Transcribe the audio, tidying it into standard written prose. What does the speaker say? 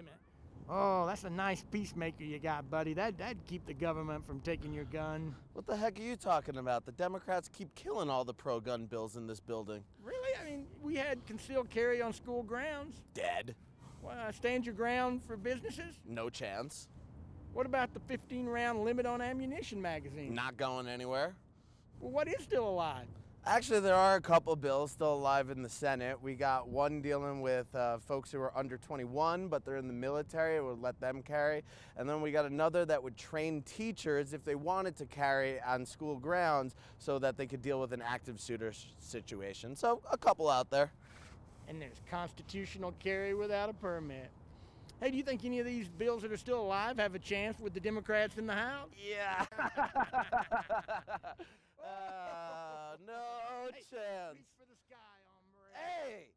a minute. Oh, that's a nice peacemaker you got, buddy. That'd keep the government from taking your gun. What the heck are you talking about? The Democrats keep killing all the pro-gun bills in this building. Really? I mean, we had concealed carry on school grounds. Dead. Well, stand your ground for businesses? No chance. What about the 15-round limit on ammunition magazines? Not going anywhere. Well, what is still alive? Actually, there are a couple bills still alive in the Senate. We got one dealing with folks who are under 21, but they're in the military. It would let them carry. And then we got another that would train teachers if they wanted to carry on school grounds so that they could deal with an active shooter situation. So a couple out there. And there's constitutional carry without a permit. Hey, do you think any of these bills that are still alive have a chance with the Democrats in the House? Yeah. No chance. Reach for the sky, hombre. Hey!